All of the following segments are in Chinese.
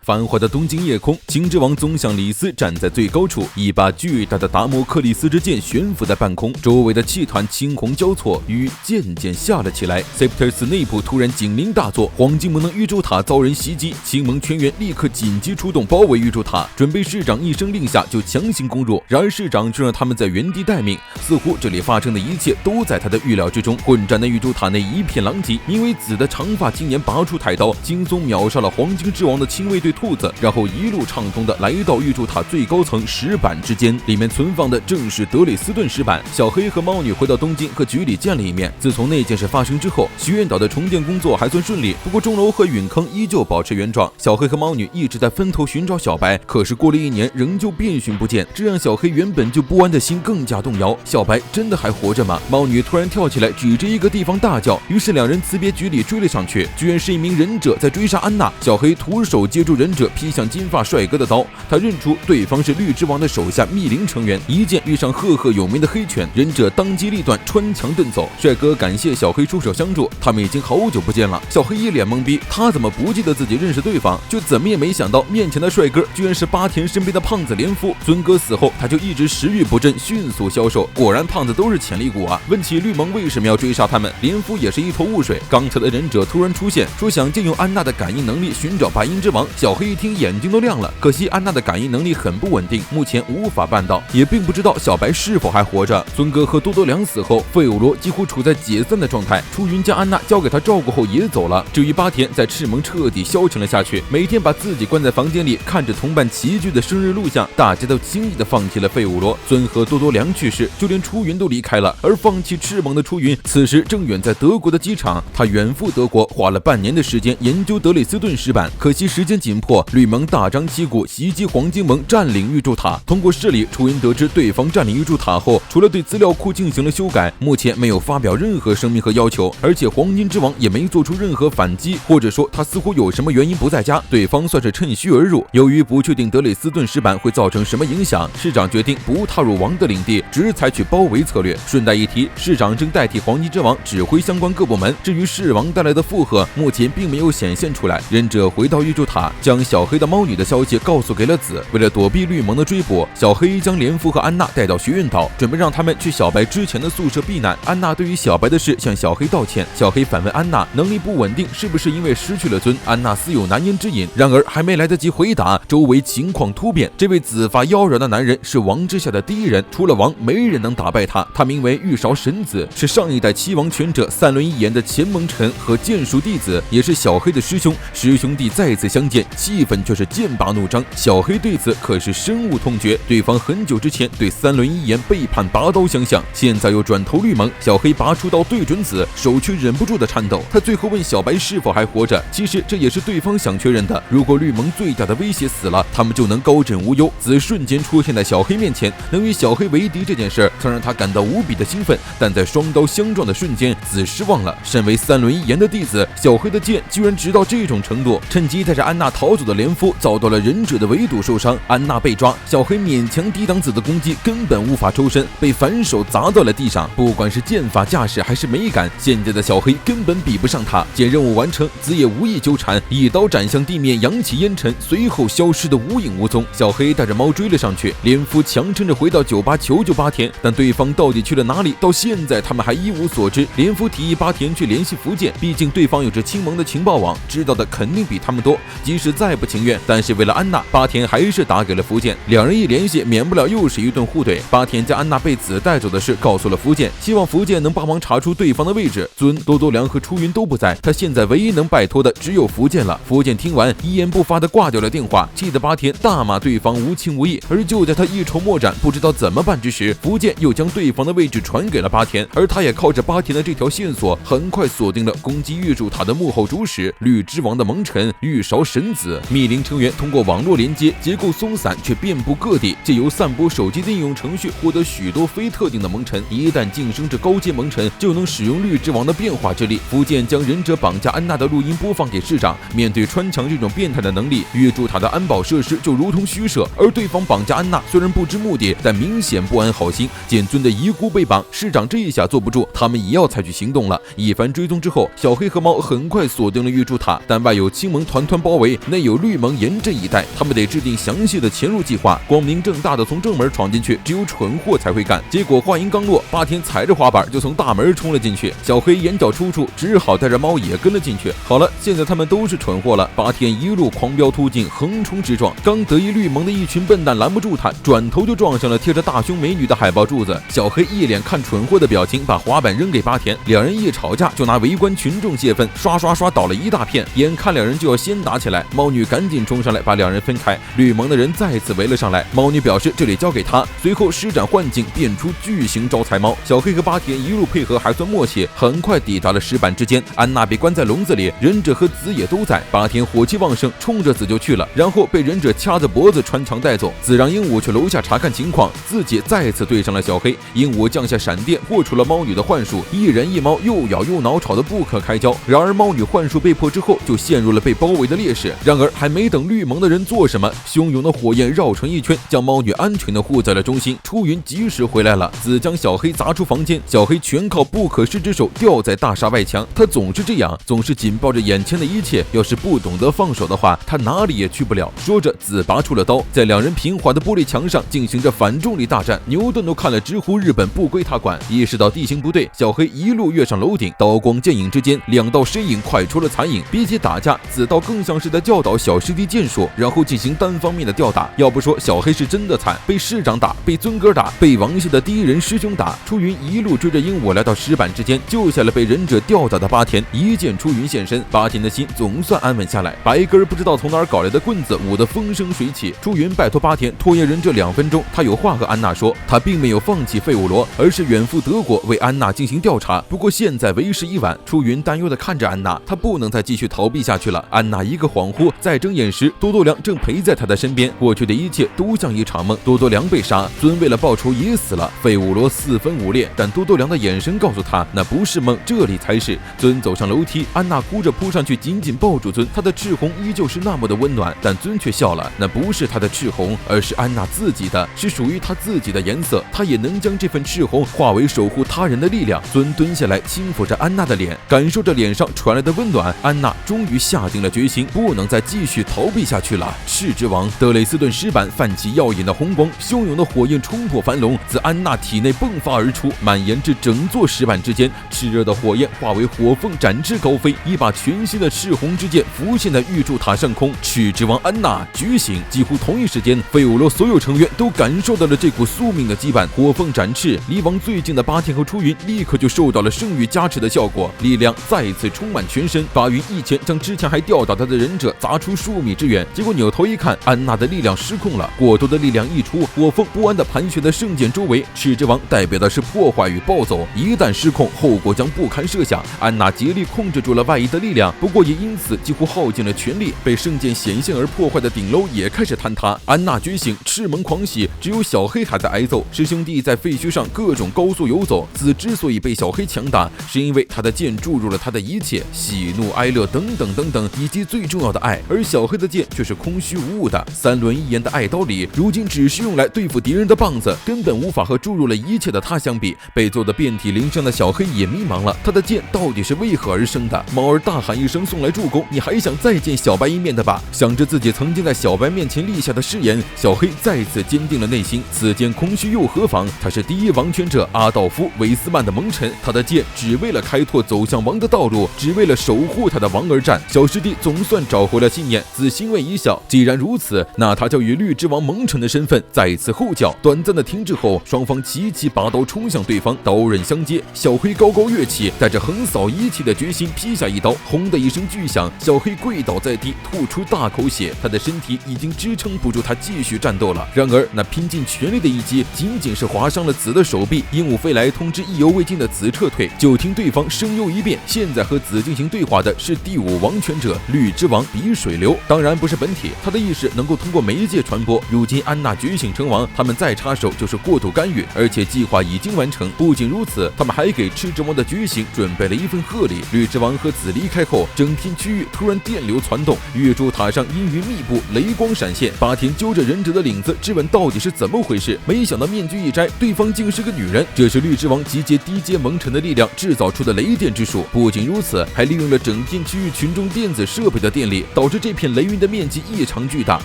繁华的东京夜空，星之王宗像里斯站在最高处，一把巨大的达摩克利斯之剑悬浮在半空，周围的气团青红交错，雨渐渐下了起来。Septus 内部突然警铃大作，黄金魔能宇宙塔遭人袭击，青盟全员立刻紧急出动，包围宇宙塔，准备市长一声令下就强行攻入。然而市长却让他们在原地待命，似乎这里发生的一切都在他的预料之中。混战的宇宙塔内一片狼藉，名为紫的长发青年拔出太刀，轻松秒杀了黄金之王的亲卫队兔子，然后一路畅通的来到宇宙塔最高层石板之间，里面存放的正是德累斯顿石板。小黑和猫女回到东京和局里见了一面。自从那件事发生之后，学院岛的重建工作还算顺利，不过钟楼和陨坑依旧保持原状。小黑和猫女一直在分头寻找小白，可是过了1年仍旧遍寻不见，这让小黑原本就不安的心更加动摇。小白真的还活着吗？猫女突然跳起来，指着一个地方大叫，于是两人辞别局里追了上去，居然是一名忍者在追杀安娜。小黑徒手接住忍者劈向金发帅哥的刀，他认出对方是绿之王的手下密林成员，一剑遇上赫赫有名的黑犬，忍者当机立断穿墙遁走。帅哥感谢小黑出手相助，他们已经好久不见了。小黑一脸懵逼，他怎么不记得自己认识对方？就怎么也没想到面前的帅哥居然是八田身边的胖子连夫。尊哥死后他就一直食欲不振，迅速消瘦，果然胖子都是潜力股啊。问起绿盟为什么要追杀他们，连夫也是一头雾水。刚才的忍者突然出现，说想借用安娜的感应能力寻找白银之王。小黑一听眼睛都亮了，可惜安娜的感应能力很不稳定，目前无法办到，也并不知道小白是否还活着。尊哥和多多良死后，费欧罗几乎处在解散的状态，出云将安娜交给他照顾后也走了。至于八田，在赤盟彻底消沉了下去，每天把自己关在房间里，看着同伴齐聚的生日录像，大家都轻易的放弃了费欧罗。尊和多多良去世，就连出云都离开了，而放弃赤盟的出云此时正远在德国的机场，他远赴德国，花了半年的时间研究德累斯顿石板，可惜时间紧迫，绿盟大张旗鼓袭击黄金盟，占领宇宙塔。通过势力，出云得知对方占领宇宙塔后，除了对资料库进行了修改，目前没有发表任何声明和要求，而且黄金之王也没做出任何反击，或者说他似乎有什么原因不在家，对方算是趁虚而入。由于不确定德累斯顿石板会造成什么影响，市长决定不踏入王的领地，只采取包围策略。顺带一提，市长正代替黄金之王指挥相关各部门，至于市王带来的负荷，目前并没有显现出来。忍者回到宇宙塔，将小黑的猫女的消息告诉给了子。为了躲避绿盟的追捕，小黑将连夫和安娜带到学院岛，准备让他们去小白之前的宿舍避难。安娜对于小白的事向小黑道歉，小黑反问安娜能力不稳定是不是因为失去了尊？安娜似有难言之隐，然而还没来得及回答，周围情况突变。这位紫发妖娆的男人是王之下的第一人，除了王没人能打败他。他名为玉韶神子，是上一代七王权者三轮一言的前盟臣和剑术弟子，也是小黑的师兄。师兄弟再次相见，气氛却是剑拔弩张。小黑对此可是深恶痛绝，对方很久之前对三轮一言背叛拔刀相向，现在又转投绿盟。小黑拔出刀对准子，手却忍不住的颤抖。他最后问小白是否还活着，其实这也是对方想确认的。如果绿盟最大的威胁死了，他们就能高枕无忧。子瞬间出现在小黑面前，能与小黑为敌这件事曾让他感到无比的兴奋，但在双刀相撞的瞬间，子失望了。身为三轮一言的弟子，小黑的剑居然直到这种程度。趁机带着安娜逃走的连夫遭到了忍者的围堵受伤，安娜被抓，小黑勉强抵挡子的攻击，根本无法抽身，被反手砸到了地上。不管是剑法架势还是美感，现在的小黑根本比不上他。见任务完成，子也无意纠缠，一刀斩向地面，扬起烟尘，随后消失的无影无踪。小黑带着猫追了上去，连夫强撑着回到酒吧求救八田，但对方到底去了哪里，到现在他们还一无所知。连夫提议八田去联系福建，毕竟对方有着青盟的情报网，知道的肯定比他们多。即使再不情愿，但是为了安娜，八田还是打给了福建。两人一联系，免不了又是一顿互怼。八田将安娜被子带走的事告诉了福建，希望福建能帮忙查出对方的位置。尊、多多良和出云都不在，他现在唯一能拜托的只有福建了。福建听完，一言不发的挂掉了电话，气得八田大骂对方无情无义。而就在他一筹莫展，不知道怎么办之时，福建又将对方的位置传给了八田，而他也靠着八田的这条线索，很快锁定了攻击玉柱塔的幕后主使绿之王的盟臣玉韶神子。密林成员通过网络连接，结构松散却遍布各地，借由散播手机的应用程序获得许多非特定的盟臣，一旦晋升至高阶盟臣，就能使用绿之王的变化之力。福建将忍者绑架安娜的录音播放给市长，面对穿墙这种变态的能力，玉柱塔的安保设施就如同虚设。而对方绑架安娜虽然不知目的，但明显不安好心。剑尊的遗孤被绑，市长这一下坐不住，他们也要采取行动了。一番追踪之后，小黑和猫很快锁定了玉柱塔，但外有青盟团团包围，内有绿盟严阵以待，他们得制定详细的潜入计划，光明正大的从正门闯进去，只有蠢货才会干。结果话音刚落，八田踩着滑板就从大门冲了进去，小黑眼角抽搐，只好带着猫也跟了进去。好了，现在他们都是蠢货了。八田一路狂飙突进，横冲直撞，刚得意绿盟的一群笨蛋拦不住他，转头就撞上了贴着大胸美女的海报柱子。小黑一脸看蠢货的表情，把滑板扔给八田，两人一吵架就拿围观群众泄愤，刷刷刷倒了一大片。眼看两人就要先打起来，猫女赶紧冲上来把两人分开，绿盟的人再次围了上来。猫女表示这里交给他，随后施展幻境变出巨型招财猫。小黑和八田一路配合还算默契，很快抵达了石板之间。安娜被关在笼子里，忍者和子也都在。八田火气旺盛，冲着子就去了，然后被忍者掐着脖子穿墙带走。子让鹦鹉去楼下查看情况，自己再次对上了小黑。鹦鹉降下闪电，破除了猫女的幻术，一人一猫又咬又挠，吵得不可开交。然而猫女幻术被破之后，就陷入了被包围的劣势。然而还没等绿盟的人做什么，汹涌的火焰绕成一圈，将猫女安全的护在了中心。出云及时回来了，子将小黑砸出房间，小黑全靠不可施之手吊在大厦外墙。他总是这样，总是紧抱着眼前的一切，要是不懂得放手的话，他哪里也去不了。说着，子拔出了刀，在两人平滑的玻璃墙上进行着反重力大战。牛顿都看了直呼日本不归他管。意识到地形不对，小黑一路跃上楼顶，刀光剑影之间，两道身影快出了残影。比起打架，子刀更像是在教导小师弟剑术，然后进行单方面的吊打。要不说小黑是真的惨，被师长打，被尊哥打，被王系的第一人师兄打。出云一路追着鹦鹉来到石板之间，救下了被忍者吊打的八田。一见出云现身，八田的心总算安稳下来。白根不知道从哪儿搞来的棍子舞得风生水起。出云拜托八田拖延忍者2分钟，他有话和安娜说。他并没有放弃费武罗，而是远赴德国为安娜进行调查。不过现在为时已晚，出云担忧地看着安娜，他不能再继续逃避下去了。安娜一个恍惚，再睁眼时，多多良正陪在他的身边。过去的一切都像一场梦，多多良被杀，尊为了报仇也死了，费武罗4分5裂。但多多良的眼神告诉他，那不是梦，这里才是。尊走上楼梯，安娜哭着扑上去，紧紧抱住尊，她的赤红依旧是那么的温暖，但尊却笑了。那不是她的赤红，而是安娜自己的，是属于她自己的颜色。她也能将这份赤红化为守护他人的力量。尊蹲下来轻抚着安娜的脸，感受着脸上传来的温暖。安娜终于下定了决心，不能再继续逃避下去了。赤之王德雷斯顿石板泛起耀眼的红光，汹涌的火焰冲破樊笼，自安娜体内迸发而出，蔓延至整座石板之间。炽热的火焰化为火凤展翅高飞，一把全新的赤红之剑浮现在玉柱塔上空。赤之王安娜觉醒。几乎同一时间，费武罗所有成员都感受到了这股宿命的羁绊。火凤展翅，离王最近的八田和出云立刻就受到了圣域加持的效果，力量再次充满全身。八云一拳将之前还吊打他的忍者砸出数米之远，结果扭头一看，安娜的力量失控了，过多的力量一出，火凤不安地盘旋在圣剑周围。赤之王代表的是破坏与暴走，一旦失控，后果将不堪设想。安娜竭力控制住了外溢的力量，不过也因此几乎耗尽了全力。被圣剑显现而破坏的顶楼也开始坍塌。安娜觉醒，赤门狂喜，只有小黑还在挨揍。师兄弟在废墟上各种高速游走。子之所以被小黑强打，是因为他的剑注入了他的一切，喜怒哀乐等等等等，以及最重要的爱。而小黑的剑却是空虚无物的3轮1言的爱刀里，如今只是用来对付敌人的棒子，根本无法和注入了一切的他相比。被揍得遍体鳞伤的小黑也迷茫了，他的剑到底是为何而生的？猫儿大喊一声送来助攻，你还想再见小白一面的吧？想着自己曾经在小白面前立下的誓言，小黑再次坚定了内心。此间空虚又何妨？他是第一王权者阿道夫·韦斯曼的盟臣，他的剑只为了开拓走向王的道路，只为了守护他的王而战。小师弟总算找回了信念，子欣慰一笑。既然如此，那他就以绿之王盟臣的身份再次后叫。短暂的停滞后，双方齐齐拔刀冲向对方，刀刃相接。小黑高高跃起，带着横扫一切的决心劈下一刀，轰的一声巨响，小黑跪倒在地，吐出大口血。他的身体已经支撑不住他继续战斗了。然而那拼尽全力的一击，仅仅是划伤了子的手臂。鹦鹉飞来通知意犹未尽的子撤退，就听对方声优一变，现在和子进行对话的是第5王权者绿之王比水流，当然不是本体，他的意识能够通过媒介传播。如今安娜觉醒成王，他们再插手就是过度干预，而且计划已经完成。不仅如此，他们还给赤之王的觉醒准备了一份贺礼。绿之王和子离开后，整片区域突然电流攒动，月柱塔上阴云密布，雷光闪现。八田揪着忍者的领子质问到底是怎么回事，没想到面具一摘，对方竟是个女人。这是绿之王集结低阶盟臣的力量制造出的雷电之术。不仅如此，还利用了整片区域群众电子设备的电力，导导致这片雷云的面积异常巨大，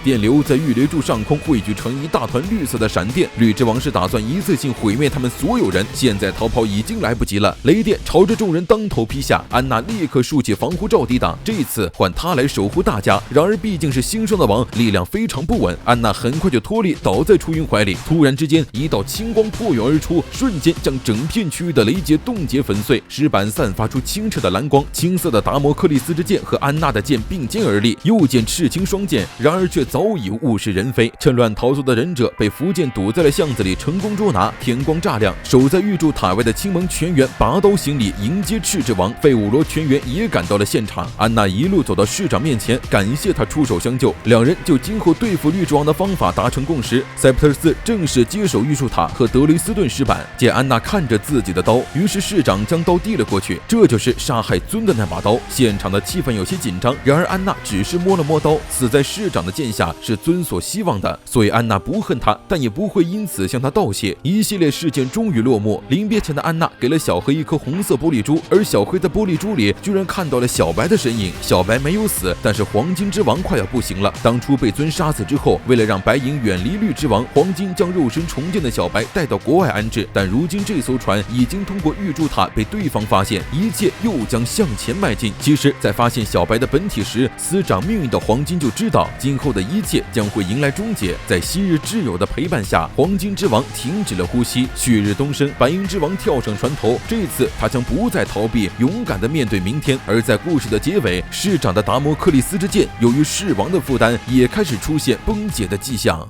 电流在预留柱上空汇聚成一大团绿色的闪电。绿之王是打算一次性毁灭他们所有人，现在逃跑已经来不及了。雷电朝着众人当头劈下，安娜立刻竖起防护罩抵挡，这次换她来守护大家。然而毕竟是新生的王，力量非常不稳，安娜很快就脱力倒在出云怀里。突然之间，一道青光破远而出，瞬间将整片区域的雷劫冻结粉碎。石板散发出清澈的蓝光，青色的达摩克利斯之剑和安娜的剑并肩而立，右剑赤青双剑，然而却早已物是人非。趁乱逃走的忍者被伏剑堵在了巷子里，成功捉拿。天光乍亮，守在玉柱塔外的青蒙全员拔刀行礼迎接赤之王。费武罗全员也赶到了现场，安娜一路走到市长面前，感谢他出手相救。两人就今后对付绿之王的方法达成共识。塞普特斯正式接手玉柱塔和德雷斯顿石板。见安娜看着自己的刀，于是市长将刀递了过去，这就是杀害尊的那把刀。现场的气氛有些紧张，然而安娜只是摸了摸刀，死在市长的剑下是尊所希望的，所以安娜不恨他，但也不会因此向他道谢。一系列事件终于落幕，临别前的安娜给了小黑一颗红色玻璃珠，而小黑在玻璃珠里居然看到了小白的身影。小白没有死，但是黄金之王快要不行了。当初被尊杀死之后，为了让白银远离绿之王，黄金将肉身重建的小白带到国外安置，但如今这艘船已经通过玉柱塔被对方发现，一切又将向前迈进。其实在发现小白的本体时，司掌命运的黄金就知道今后的一切将会迎来终结。在昔日挚友的陪伴下，黄金之王停止了呼吸。旭日东升，白银之王跳上船头，这次他将不再逃避，勇敢地面对明天。而在故事的结尾，市长的达摩克利斯之剑由于弑王的负担也开始出现崩解的迹象。